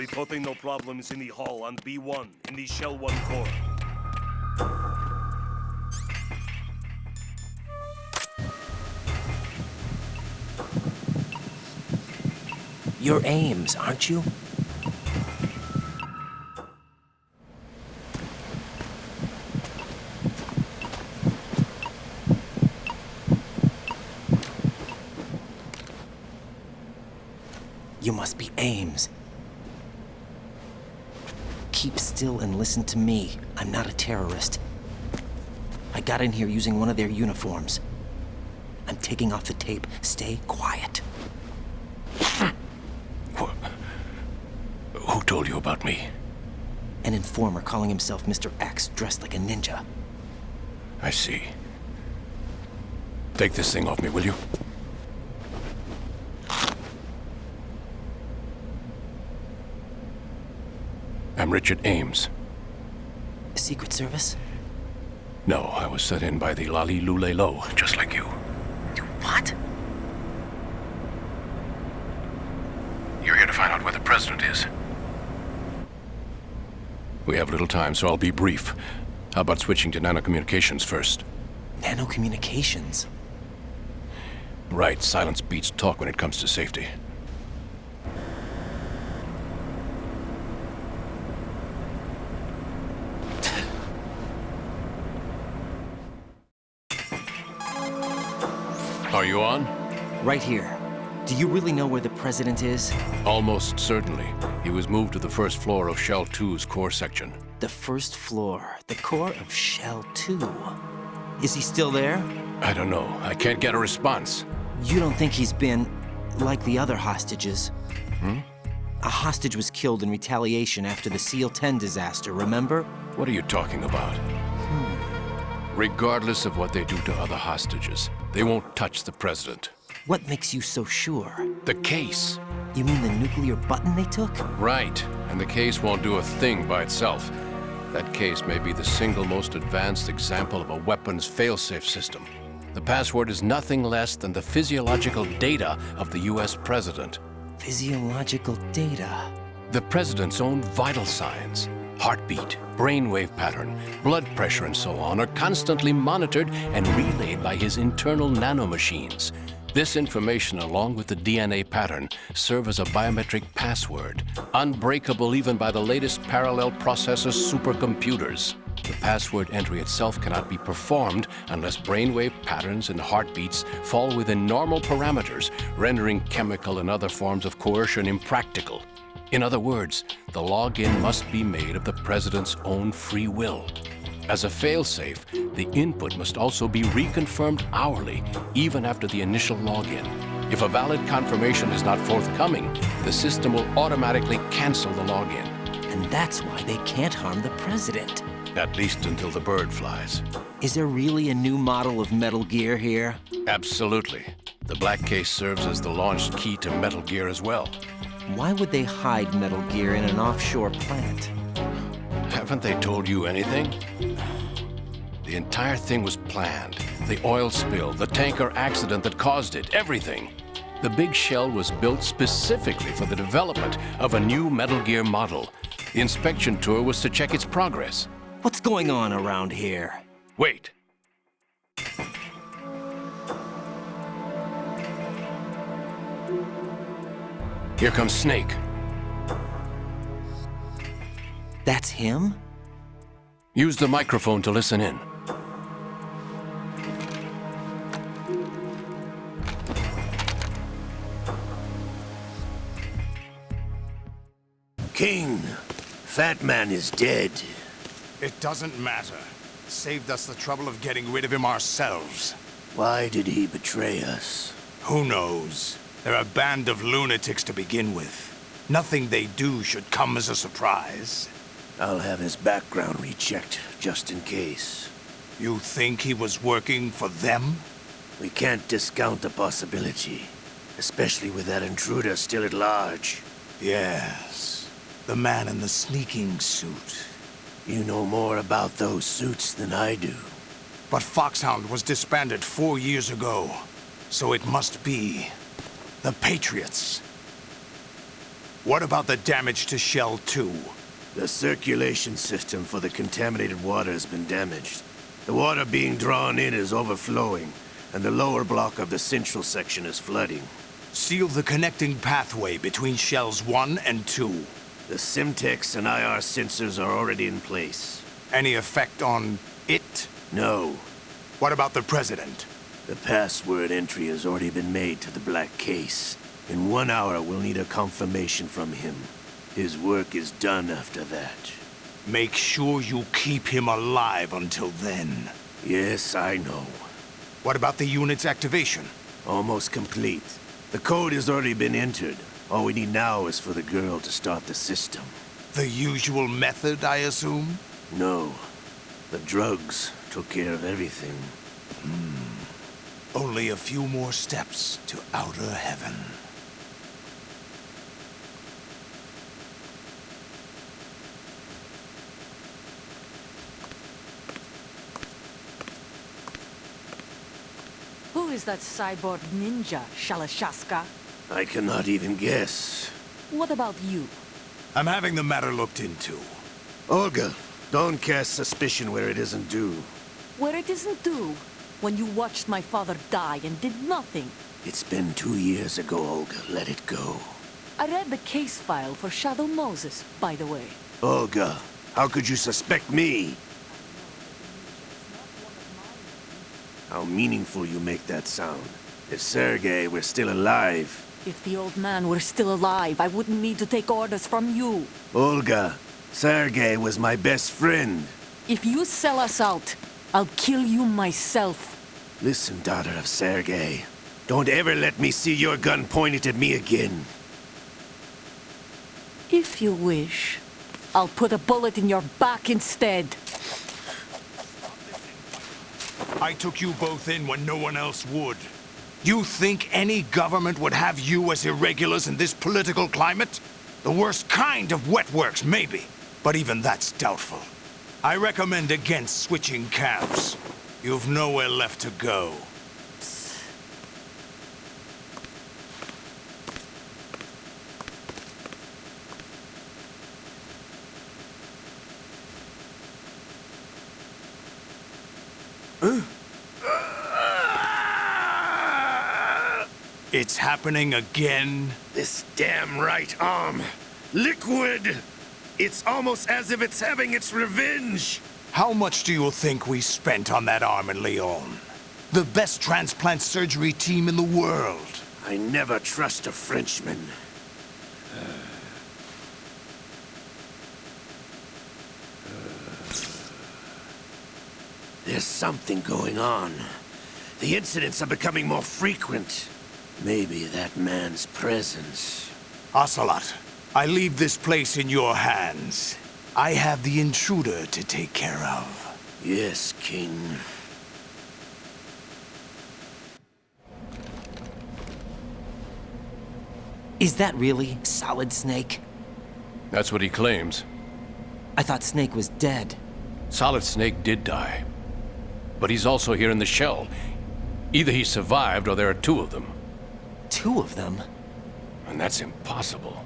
Reporting no problems in the hall on B1 in the Shell 1 core. You're Ames, aren't you? You must be Ames. Keep still and listen to me. I'm not a terrorist. I got in here using one of their uniforms. I'm taking off the tape. Stay quiet. Who told you about me? An informer calling himself Mr. X, dressed like a ninja. I see. Take this thing off me, will you? I'm Richard Ames. Secret Service? No, I was set in by the Lali Lule Lo, just like you. You what? You're here to find out where the president is. We have little time, so I'll be brief. How about switching to nanocommunications first? Nanocommunications? Right, silence beats talk when it comes to safety. Are you on? Right here. Do you really know where the president is? Almost certainly. He was moved to the first floor of Shell 2's core section. The first floor, the core of Shell 2. Is he still there? I don't know. I can't get a response. You don't think he's been like the other hostages? A hostage was killed in retaliation after the SEAL 10 disaster, remember? What are you talking about? Regardless of what they do to other hostages, they won't touch the president. What makes you so sure? The case. You mean the nuclear button they took? Right. And the case won't do a thing by itself. That case may be the single most advanced example of a weapons failsafe system. The password is nothing less than the physiological data of the US president. Physiological data? The president's own vital signs, heartbeat, brainwave pattern, blood pressure, and so on, are constantly monitored and relayed by his internal nanomachines. This information, along with the DNA pattern, serve as a biometric password, unbreakable even by the latest parallel processor supercomputers. The password entry itself cannot be performed unless brainwave patterns and heartbeats fall within normal parameters, rendering chemical and other forms of coercion impractical. In other words, the login must be made of the president's own free will. As a failsafe, the input must also be reconfirmed hourly, even after the initial login. If a valid confirmation is not forthcoming, the system will automatically cancel the login. And that's why they can't harm the president. At least until the bird flies. Is there really a new model of Metal Gear here? Absolutely. The black case serves as the launch key to Metal Gear as well. Why would they hide Metal Gear in an offshore plant? Haven't they told you anything? The entire thing was planned. The oil spill, the tanker accident that caused it, everything. The big shell was built specifically for the development of a new Metal Gear model. The inspection tour was to check its progress. What's going on around here? Wait. Here comes Snake. That's him? Use the microphone to listen in. King, Fat Man is dead. It doesn't matter. Saved us the trouble of getting rid of him ourselves. Why did he betray us? Who knows? They're a band of lunatics to begin with. Nothing they do should come as a surprise. I'll have his background rechecked, just in case. You think he was working for them? We can't discount the possibility, especially with that intruder still at large. Yes. The man in the sneaking suit. You know more about those suits than I do. But Foxhound was disbanded 4 years ago. So it must be the Patriots. What about the damage to Shell 2? The circulation system for the contaminated water has been damaged. The water being drawn in is overflowing, and the lower block of the central section is flooding. Seal the connecting pathway between Shells 1 and 2. The Simtex and IR sensors are already in place. Any effect on it? No. What about the President? The password entry has already been made to the black case. In 1 hour, we'll need a confirmation from him. His work is done after that. Make sure you keep him alive until then. Yes, I know. What about the unit's activation? Almost complete. The code has already been entered. All we need now is for the girl to start the system. The usual method, I assume? No. The drugs took care of everything. Only a few more steps to outer heaven. Who is that cyborg ninja, Shalashaska? I cannot even guess. What about you? I'm having the matter looked into. Olga, don't cast suspicion where it isn't due. Where it isn't due, when you watched my father die and did nothing. It's been 2 years ago, Olga. Let it go. I read the case file for Shadow Moses, by the way. Olga, how could you suspect me? How meaningful you make that sound. If Sergei were still alive... If the old man were still alive, I wouldn't need to take orders from you. Olga, Sergei was my best friend. If you sell us out, I'll kill you myself. Listen, daughter of Sergei. Don't ever let me see your gun pointed at me again. If you wish, I'll put a bullet in your back instead. I took you both in when no one else would. You think any government would have you as irregulars in this political climate? The worst kind of wet works, maybe. But even that's doubtful. I recommend against switching camps. You've nowhere left to go. It's happening again? This damn right arm. Liquid! It's almost as if it's having its revenge. How much do you think we spent on that arm in Lyon? The best transplant surgery team in the world. I never trust a Frenchman. There's something going on. The incidents are becoming more frequent. Maybe that man's presence. Ocelot, I leave this place in your hands. I have the intruder to take care of. Yes, King. Is that really Solid Snake? That's what he claims. I thought Snake was dead. Solid Snake did die. But he's also here in the shell. Either he survived or there are two of them. Two of them? And that's impossible.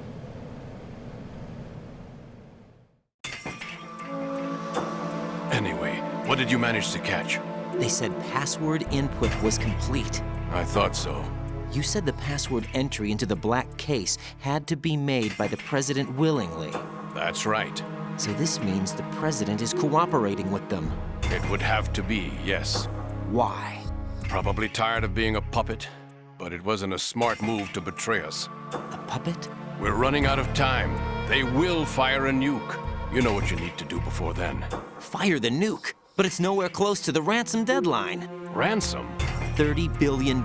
Anyway, what did you manage to catch? They said password input was complete. I thought so. You said the password entry into the black case had to be made by the President willingly. That's right. So this means the President is cooperating with them. It would have to be, yes. Why? Probably tired of being a puppet, but it wasn't a smart move to betray us. A puppet? We're running out of time. They will fire a nuke. You know what you need to do before then. Fire the nuke, but it's nowhere close to the ransom deadline. Ransom? $30 billion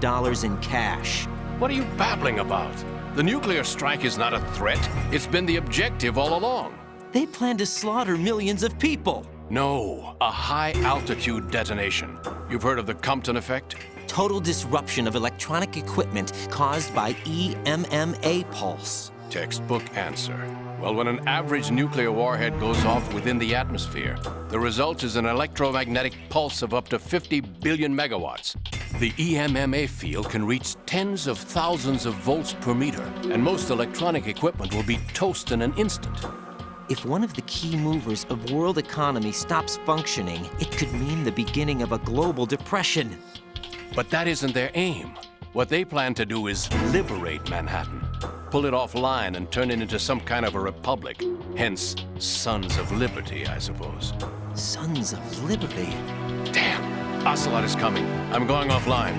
in cash. What are you babbling about? The nuclear strike is not a threat. It's been the objective all along. They plan to slaughter millions of people. No, a high-altitude detonation. You've heard of the Compton effect? Total disruption of electronic equipment caused by EMMA pulse. Textbook answer. Well, when an average nuclear warhead goes off within the atmosphere, the result is an electromagnetic pulse of up to 50 billion megawatts. The EMMA field can reach tens of thousands of volts per meter, and most electronic equipment will be toast in an instant. If one of the key movers of world economy stops functioning, it could mean the beginning of a global depression. But that isn't their aim. What they plan to do is liberate Manhattan, pull it offline and turn it into some kind of a republic. Hence, Sons of Liberty, I suppose. Sons of Liberty? Damn! Ocelot is coming. I'm going offline.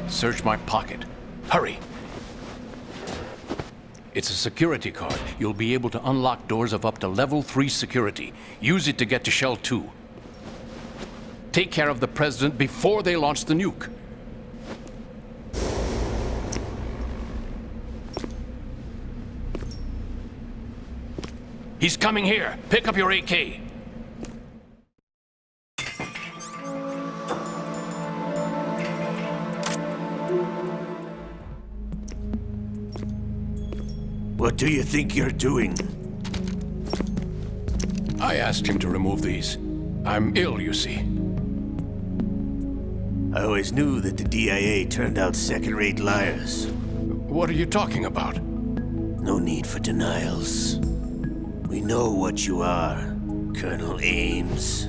Search my pocket. Hurry! It's a security card. You'll be able to unlock doors of up to level 3 security. Use it to get to Shell 2. Take care of the President before they launch the nuke. He's coming here. Pick up your AK. What do you think you're doing? I asked him to remove these. I'm ill, you see. I always knew that the DIA turned out second-rate liars. What are you talking about? No need for denials. We know what you are, Colonel Ames.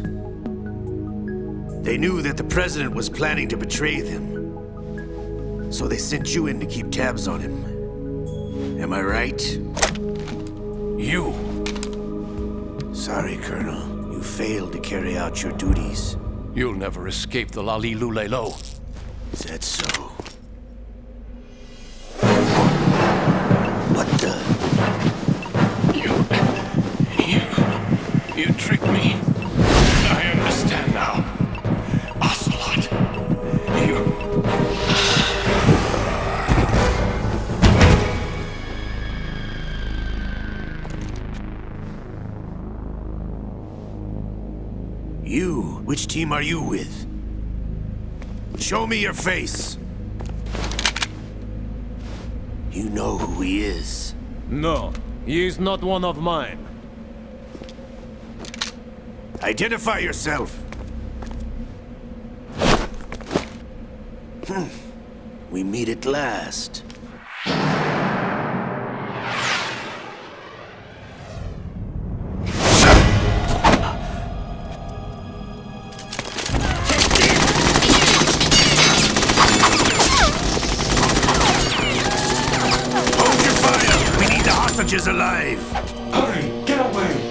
They knew that the President was planning to betray them. So they sent you in to keep tabs on him. Am I right? You! Sorry, Colonel. You failed to carry out your duties. You'll never escape the Lali Lulelo. Is that so? What the? You tricked me. I understand now. Ocelot. You? Which team are you with? Show me your face. You know who he is. No, he is not one of mine. Identify yourself. We meet at last. Hold your fire! We need the hostages alive! Hurry! Get away!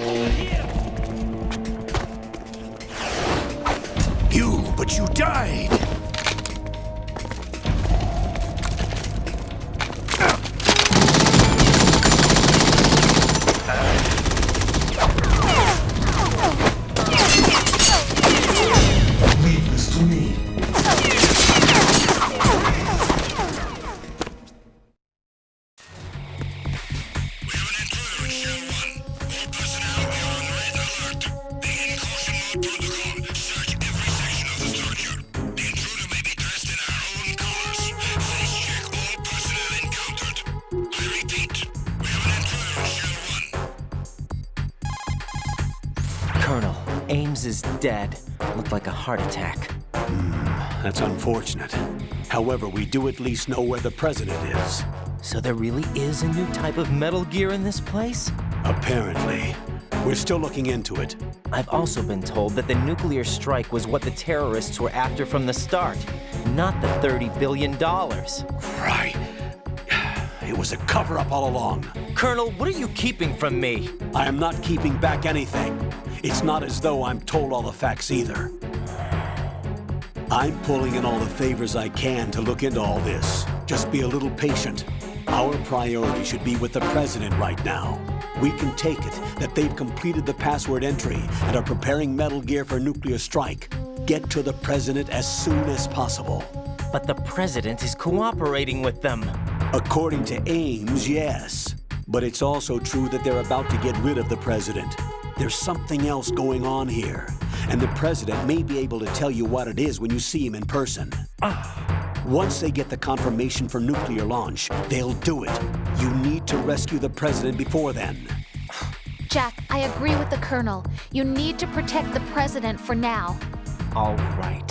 But you died! Leave this to me. Colonel, Ames is dead. Looked like a heart attack. That's unfortunate. However, we do at least know where the President is. So there really is a new type of Metal Gear in this place? Apparently. We're still looking into it. I've also been told that the nuclear strike was what the terrorists were after from the start, not the $30 billion. Right. It was a cover-up all along. Colonel, what are you keeping from me? I am not keeping back anything. It's not as though I'm told all the facts either. I'm pulling in all the favors I can to look into all this. Just be a little patient. Our priority should be with the President right now. We can take it that they've completed the password entry and are preparing Metal Gear for nuclear strike. Get to the President as soon as possible. But the President is cooperating with them. According to Ames, yes. But it's also true that they're about to get rid of the President. There's something else going on here, and the President may be able to tell you what it is when you see him in person. Once they get the confirmation for nuclear launch, they'll do it. You need to rescue the President before then. Jack, I agree with the Colonel. You need to protect the President for now. All right.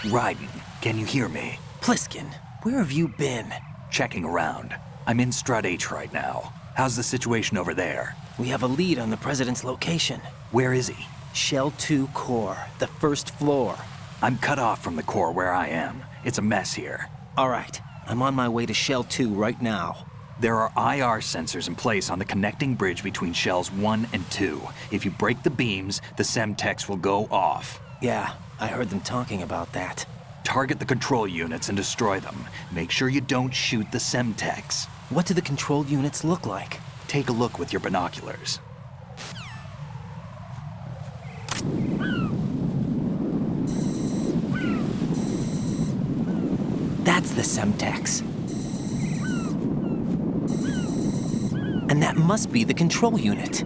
Raiden, can you hear me? Pliskin, where have you been? Checking around. I'm in Strut H right now. How's the situation over there? We have a lead on the President's location. Where is he? Shell 2 core, the first floor. I'm cut off from the core where I am. It's a mess here. All right, I'm on my way to Shell 2 right now. There are IR sensors in place on the connecting bridge between Shells 1 and 2. If you break the beams, the Semtex will go off. Yeah, I heard them talking about that. Target the control units and destroy them. Make sure you don't shoot the Semtex. What do the control units look like? Take a look with your binoculars. That's the Semtex. And that must be the control unit.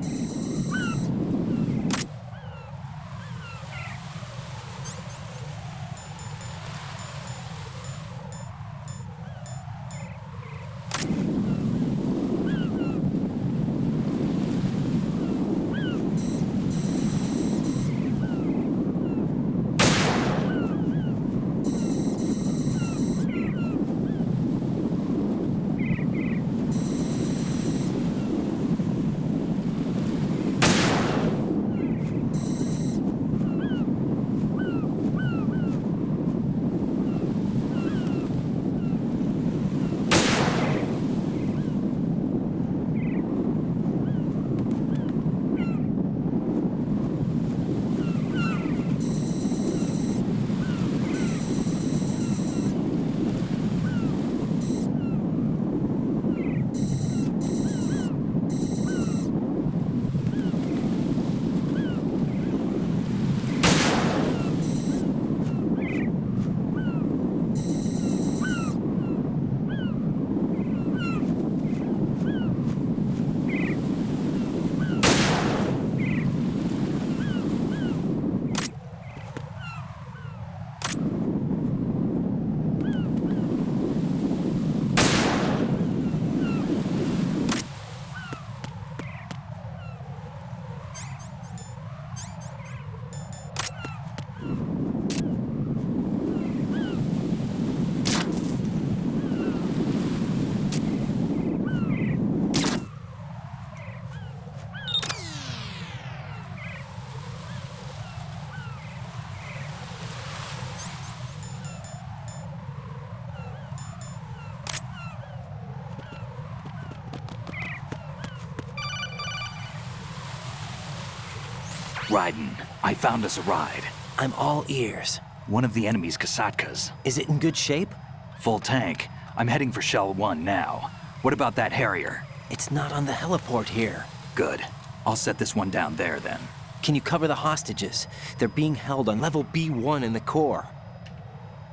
Raiden, I found us a ride. I'm all ears. One of the enemy's Kasatkas. Is it in good shape? Full tank. I'm heading for Shell 1 now. What about that Harrier? It's not on the heliport here. Good. I'll set this one down there then. Can you cover the hostages? They're being held on level B1 in the core.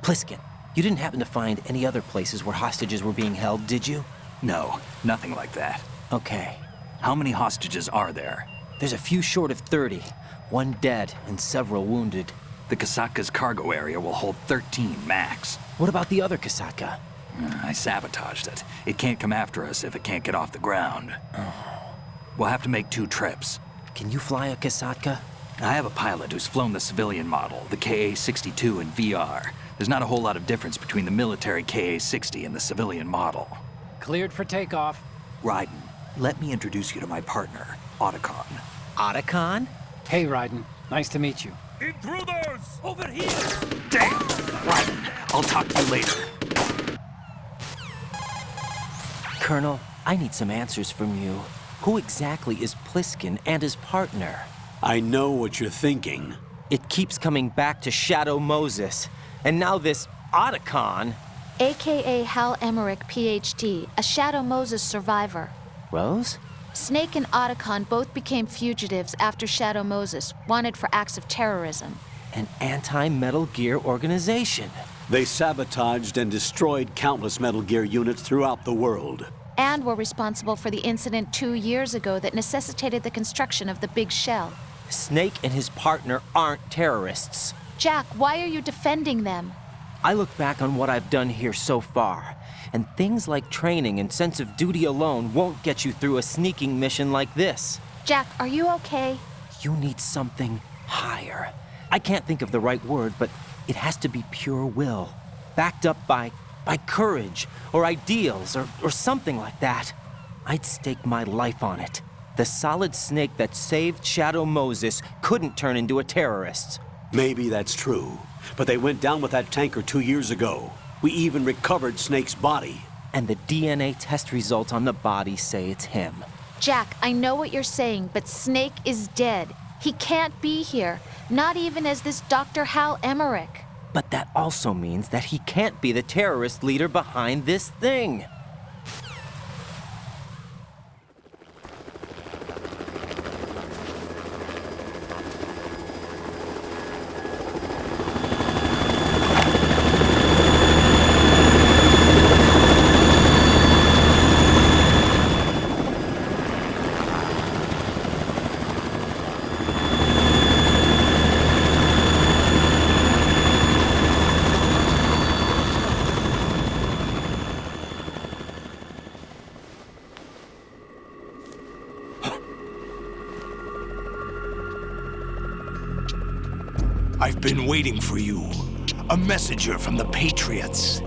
Pliskin, you didn't happen to find any other places where hostages were being held, did you? No, nothing like that. Okay. How many hostages are there? There's a few short of 30. One dead and several wounded. The Kasatka's cargo area will hold 13 max. What about the other Kasatka? I sabotaged it. It can't come after us if it can't get off the ground. We'll have to make 2 trips. Can you fly a Kasatka? I have a pilot who's flown the civilian model, the KA-62 in VR. There's not a whole lot of difference between the military KA-60 and the civilian model. Cleared for takeoff. Raiden, let me introduce you to my partner, Otacon. Otacon? Hey, Raiden. Nice to meet you. Intruders! Over here! Damn! Raiden, I'll talk to you later. Colonel, I need some answers from you. Who exactly is Pliskin and his partner? I know what you're thinking. It keeps coming back to Shadow Moses. And now this Otacon. AKA Hal Emmerich, PhD, a Shadow Moses survivor. Rose? Snake and Otacon both became fugitives after Shadow Moses, wanted for acts of terrorism. An anti-Metal Gear organization. They sabotaged and destroyed countless Metal Gear units throughout the world. And were responsible for the incident 2 years ago that necessitated the construction of the Big Shell. Snake and his partner aren't terrorists. Jack, why are you defending them? I look back on what I've done here so far, and things like training and sense of duty alone won't get you through a sneaking mission like this. Jack, are you okay? You need something higher. I can't think of the right word, but it has to be pure will, backed up by courage, or ideals, or something like that. I'd stake my life on it. The Solid Snake that saved Shadow Moses couldn't turn into a terrorist. Maybe that's true, but they went down with that tanker 2 years ago. We even recovered Snake's body. And the DNA test results on the body say it's him. Jack, I know what you're saying, but Snake is dead. He can't be here, not even as this Dr. Hal Emmerich. But that also means that he can't be the terrorist leader behind this thing. I've been waiting for you. A messenger from the Patriots.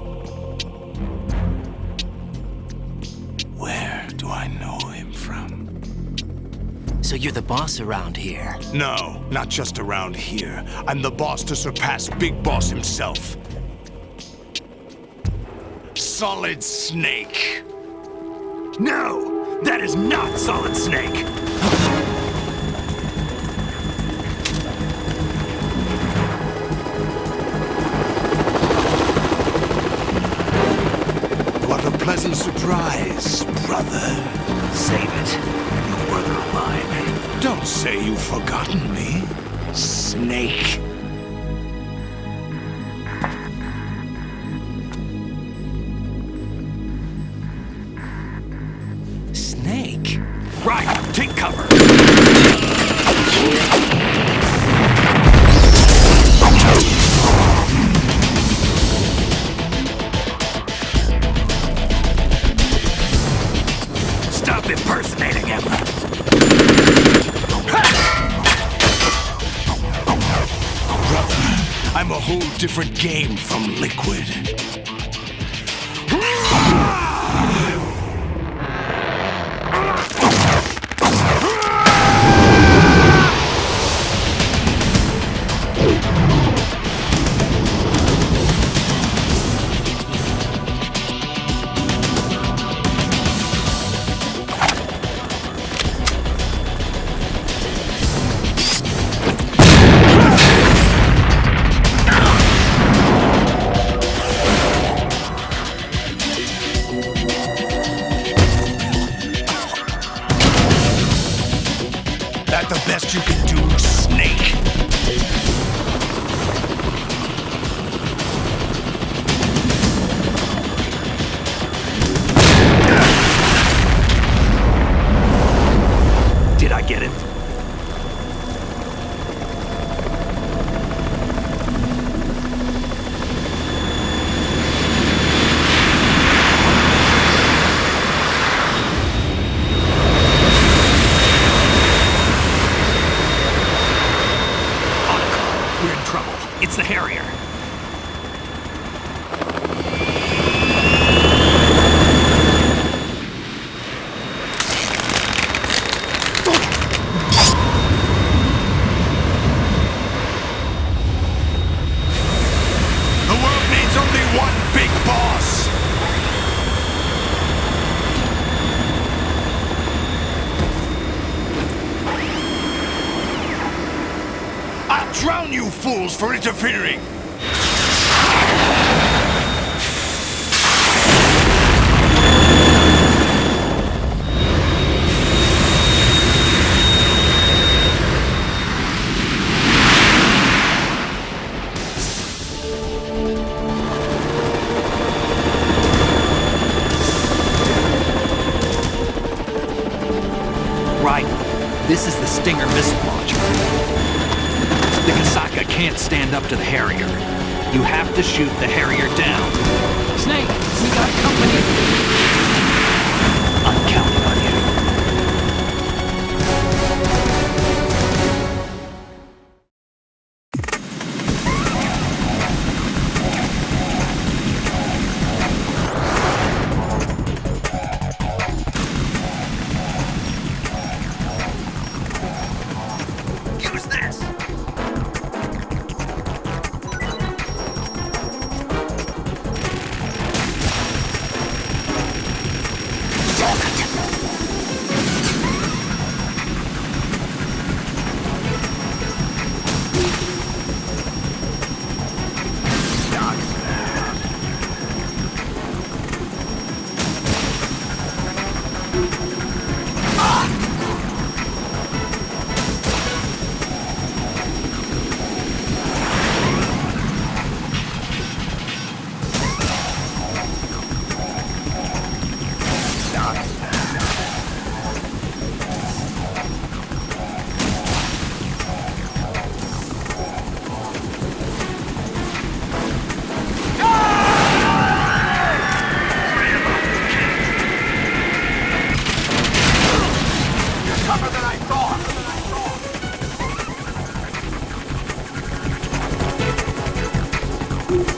Where do I know him from? So you're the boss around here? No, not just around here. I'm the boss to surpass Big Boss himself. Solid Snake. No, that is not Solid Snake. What a pleasant surprise, brother. Save it. You brother of mine. Don't say you've forgotten me, Snake. Snake? Right, take cover. Stop impersonating him. Brother, I'm a whole different game from Liquid. that the best you can do, Snake? Did I get it? We're in trouble. It's the Harrier. The world needs only one big boss! I'll drown you fools for interfering! Right. This is the Stinger missile launcher. The Kasaka can't stand up to the Harrier. You have to shoot the Harrier down. Snake, we got company. I'm counting on you. Use this!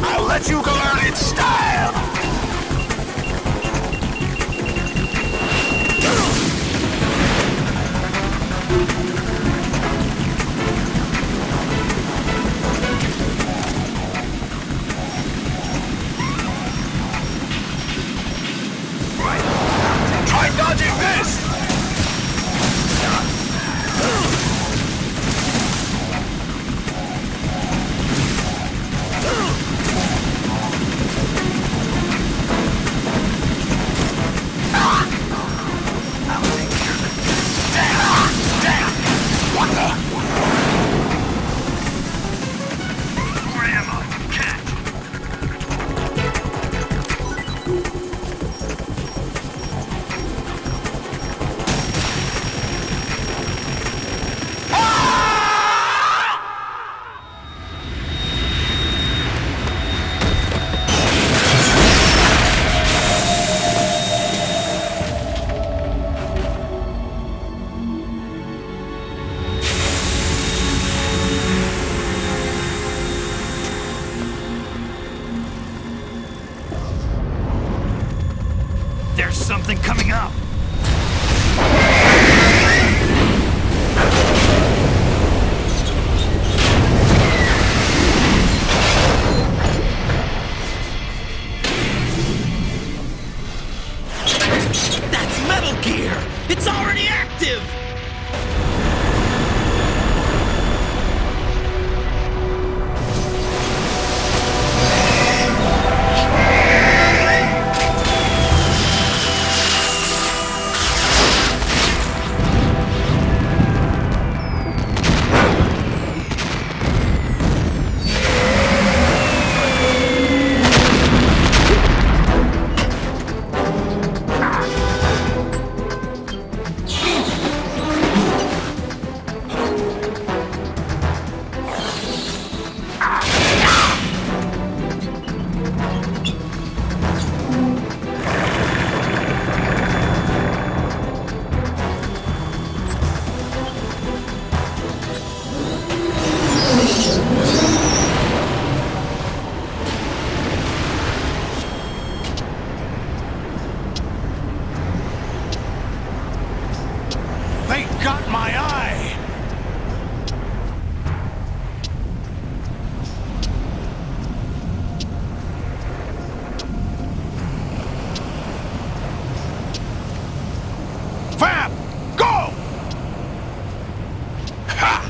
I'll let you learn its style! Try dodging this! There's something coming up. That's Metal Gear! It's already active! got my eye! Fab! Go! Ha!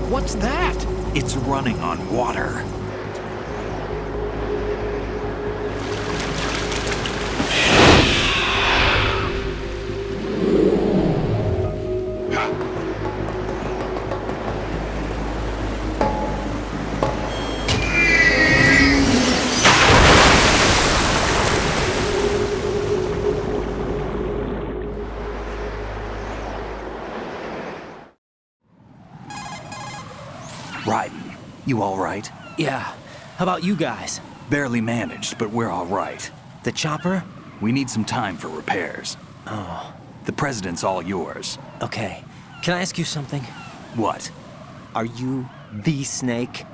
What's that? It's running on water. Raiden, you all right? Yeah. How about you guys? Barely managed, but we're all right. The chopper? We need some time for repairs. Oh. The president's all yours. Okay. Can I ask you something? What? Are you the Snake?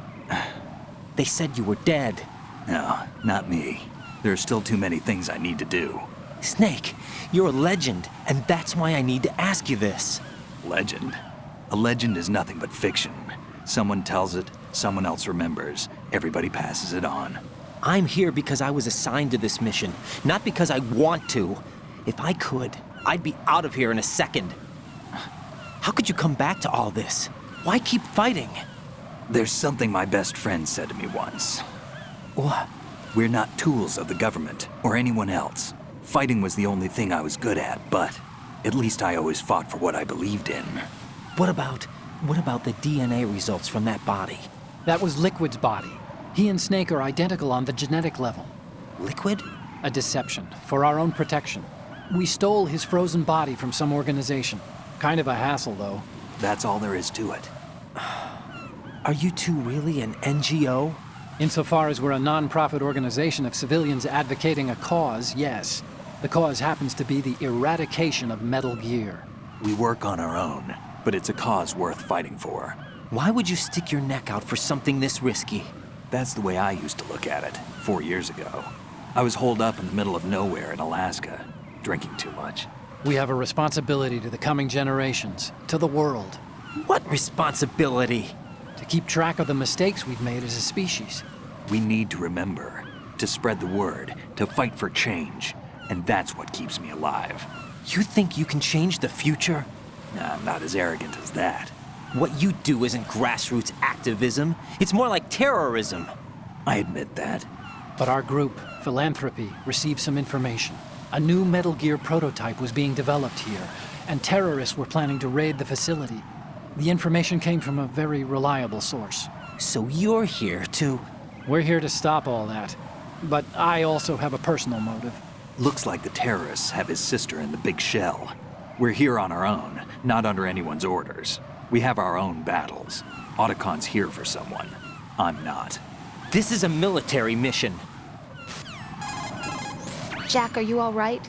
They said you were dead. No, not me. There are still too many things I need to do. Snake, you're a legend, and that's why I need to ask you this. Legend? A legend is nothing but fiction. Someone tells it, someone else remembers. Everybody passes it on. I'm here because I was assigned to this mission, not because I want to. If I could, I'd be out of here in a second. How could you come back to all this? Why keep fighting? There's something my best friend said to me once. What? We're not tools of the government or anyone else. Fighting was the only thing I was good at, but at least I always fought for what I believed in. What about the DNA results from that body? That was Liquid's body. He and Snake are identical on the genetic level. Liquid? A deception, for our own protection. We stole his frozen body from some organization. Kind of a hassle, though. That's all there is to it. Are you two really an NGO? Insofar as we're a non-profit organization of civilians advocating a cause, yes. The cause happens to be the eradication of Metal Gear. We work on our own, but it's a cause worth fighting for. Why would you stick your neck out for something this risky? That's the way I used to look at it, 4 years ago. I was holed up in the middle of nowhere in Alaska, drinking too much. We have a responsibility to the coming generations, to the world. What responsibility? To keep track of the mistakes we've made as a species. We need to remember, to spread the word, to fight for change. And that's what keeps me alive. You think you can change the future? I'm not as arrogant as that. What you do isn't grassroots activism. It's more like terrorism. I admit that. But our group, Philanthropy, received some information. A new Metal Gear prototype was being developed here, and terrorists were planning to raid the facility. The information came from a very reliable source. So you're here to... We're here to stop all that. But I also have a personal motive. Looks like the terrorists have his sister in the big shell. We're here on our own, not under anyone's orders. We have our own battles. Otacon's here for someone. I'm not. This is a military mission. Jack, are you all right?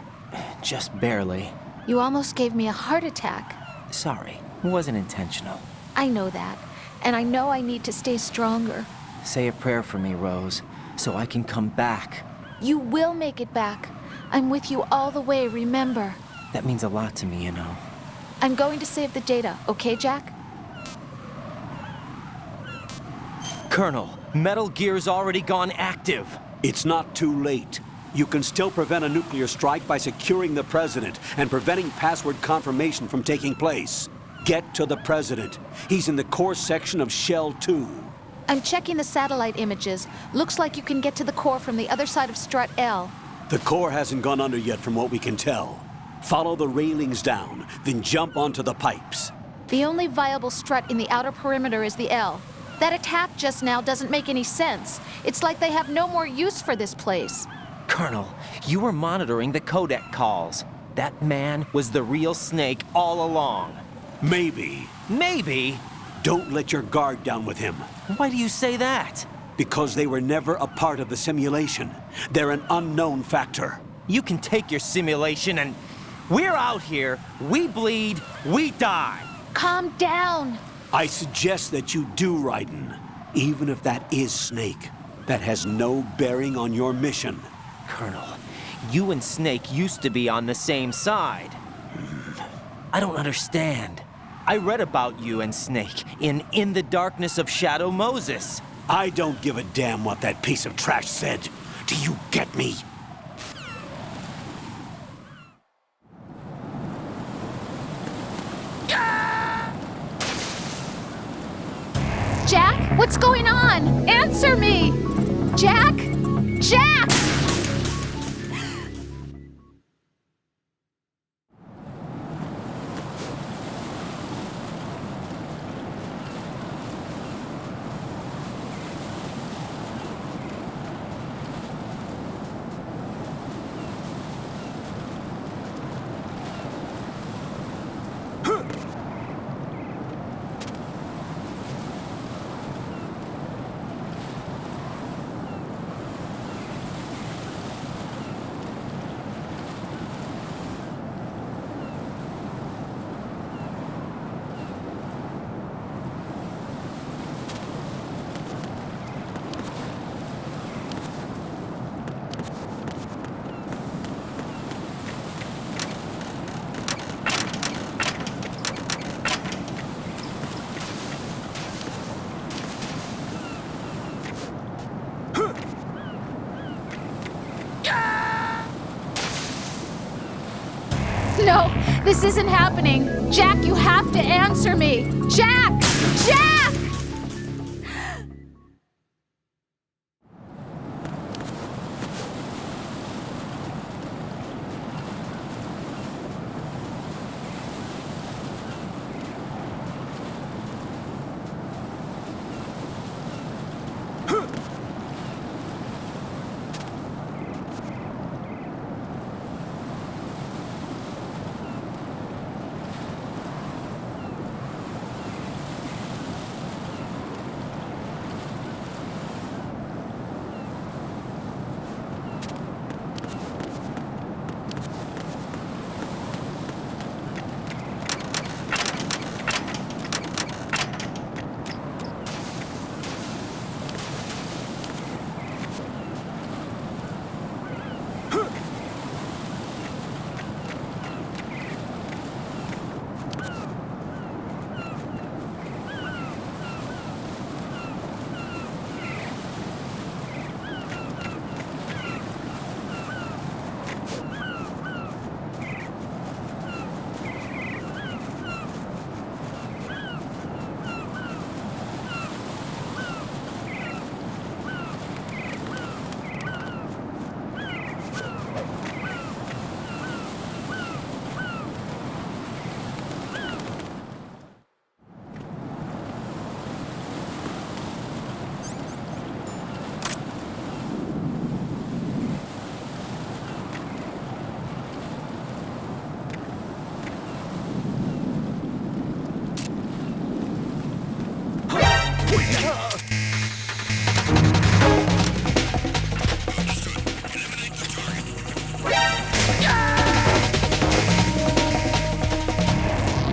Just barely. You almost gave me a heart attack. Sorry, it wasn't intentional. I know that, and I know I need to stay stronger. Say a prayer for me, Rose, so I can come back. You will make it back. I'm with you all the way, remember? That means a lot to me, you know. I'm going to save the data, okay, Jack? Colonel, Metal Gear's already gone active. It's not too late. You can still prevent a nuclear strike by securing the president and preventing password confirmation from taking place. Get to the president. He's in the core section of Shell 2. I'm checking the satellite images. Looks like you can get to the core from the other side of Strut L. The core hasn't gone under yet from what we can tell. Follow the railings down, then jump onto the pipes. The only viable strut in the outer perimeter is the L. That attack just now doesn't make any sense. It's like they have no more use for this place. Colonel, you were monitoring the codec calls. that man was the real Snake all along. Maybe. Maybe? Don't let your guard down with him. Why do you say that? Because they were never a part of the simulation. They're an unknown factor. You can take your simulation and... We're out here, we bleed, we die. Calm down. I suggest that you do, Raiden. Even if that is Snake. That has no bearing on your mission. Colonel, you and Snake used to be on the same side. I don't understand. I read about you and Snake in the Darkness of Shadow Moses. I don't give a damn what that piece of trash said. Do you get me? Jack, what's going on? Answer me! Jack? Jack! No, this isn't happening. Jack, you have to answer me. Jack! Jack!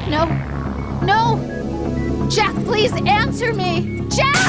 No. No! Jack, please answer me! Jack!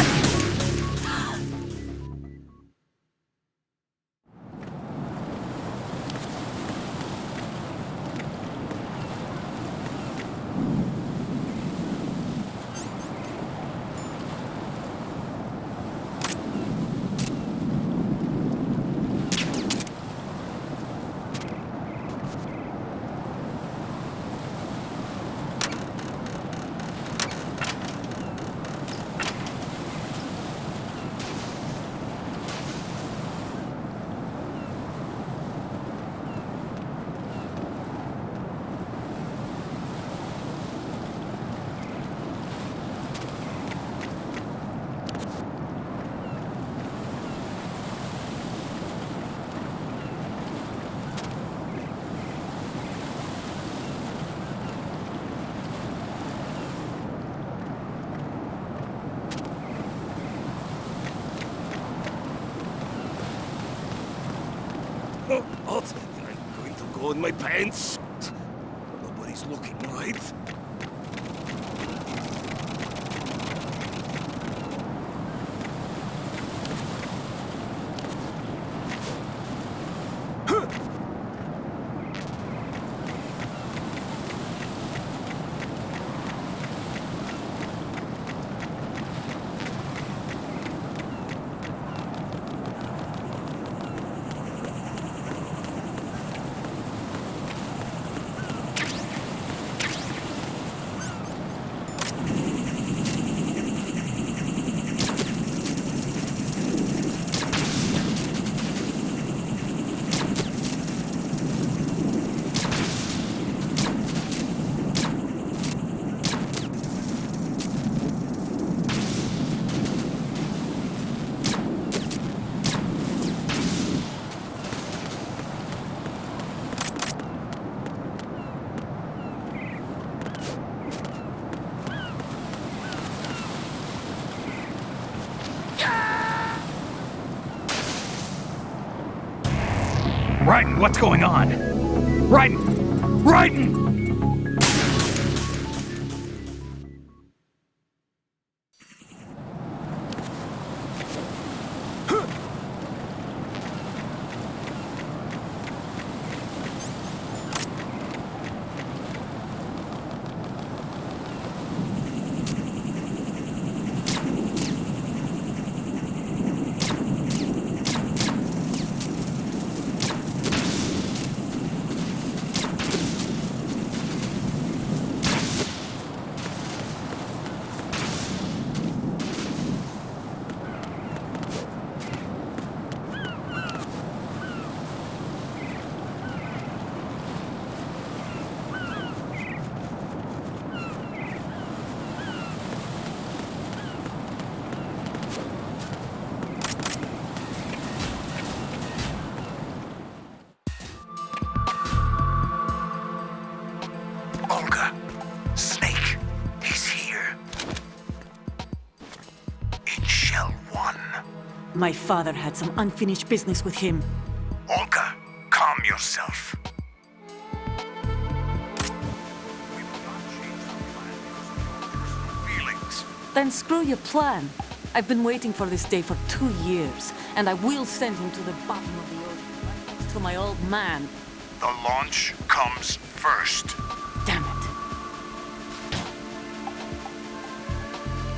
in my pants. Nobody's looking, right? Raiden, what's going on? Raiden! Raiden! Olga, Snake, he's here. In Shell 1. My father had some unfinished business with him. Olga, calm yourself. We will not change the plan because of your personal feelings. Then screw your plan. I've been waiting for this day for 2 years, and I will send him to the bottom of the ocean, right next to my old man. The launch comes first. Damn it.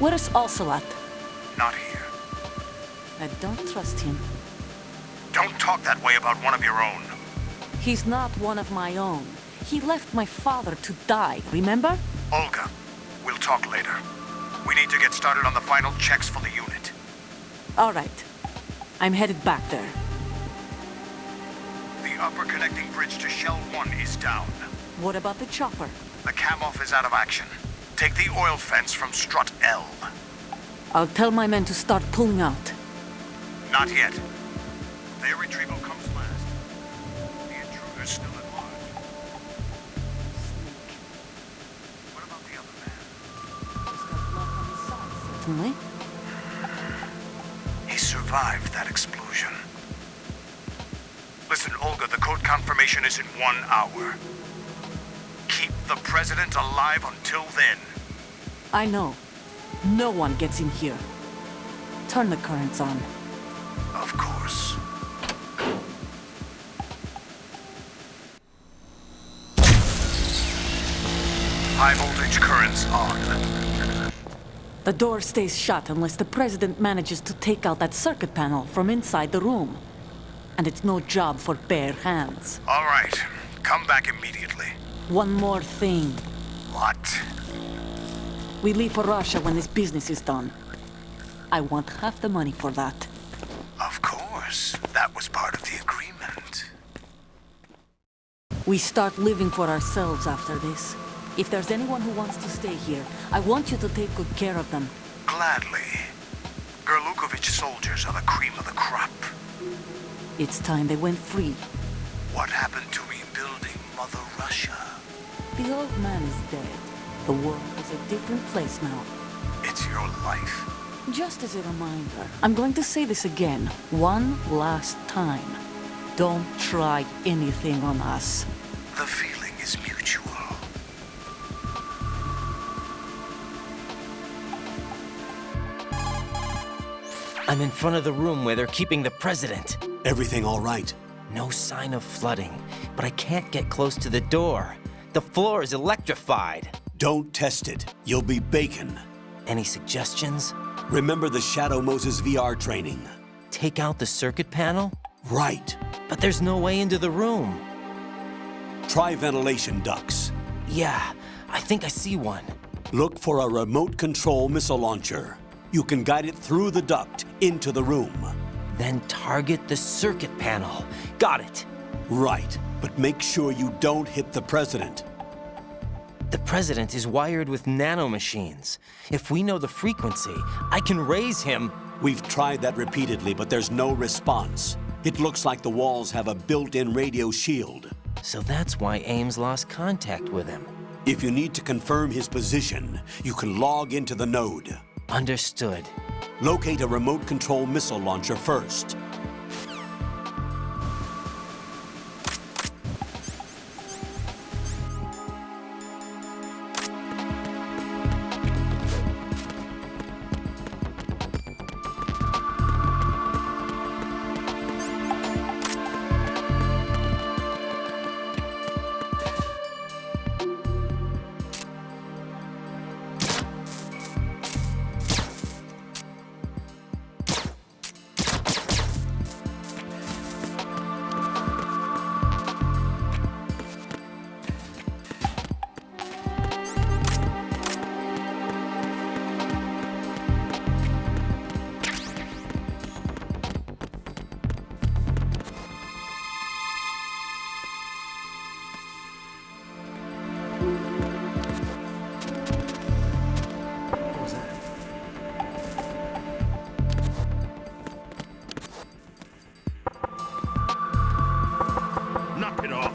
Where is Ocelot? Not here. I don't trust him. Don't talk that way about one of your own. He's not one of my own. He left my father to die, remember? Olga, we'll talk later. We need to get started on the final checks for the unit. All right. I'm headed back there. The upper connecting bridge to Shell 1 is down. What about the chopper? The cam-off is out of action. Take the oil fence from strut L. I'll tell my men to start pulling out. Not yet. Their retrieval comes last. The intruder's still at large. What about the other man? He's got blood on his side, certainly. He survived that explosion. Listen, Olga, the code confirmation is in 1 hour. Keep the president alive until then. I know. No one gets in here. Turn the currents on. Of course. High voltage currents on. The door stays shut unless the president manages to take out that circuit panel from inside the room. And it's no job for bare hands. All right. Come back immediately. One more thing. What? We leave for Russia when this business is done. I want half the money for that. Of course. That was part of the agreement. We start living for ourselves after this. If there's anyone who wants to stay here, I want you to take good care of them. Gladly. Gerlukovich soldiers are the cream of the crop. It's time they went free. What happened to rebuilding Mother Russia? The old man is dead. The world is a different place now. It's your life. Just as a reminder, I'm going to say this again, one last time. Don't try anything on us. The feeling is mutual. I'm in front of the room where they're keeping the president. Everything all right? No sign of flooding, but I can't get close to the door. The floor is electrified. Don't test it. You'll be bacon. Any suggestions? Remember the Shadow Moses VR training? Take out the circuit panel? Right. But there's no way into the room. Try ventilation ducts. Yeah, I think I see one. Look for a remote control missile launcher. You can guide it through the duct into the room. Then target the circuit panel. Got it. Right, but make sure you don't hit the president. The president is wired with nanomachines. If we know the frequency, I can raise him. We've tried that repeatedly, but there's no response. It looks like the walls have a built-in radio shield. So that's why Ames lost contact with him. If you need to confirm his position, you can log into the node. Understood. Locate a remote control missile launcher first. Knock it off.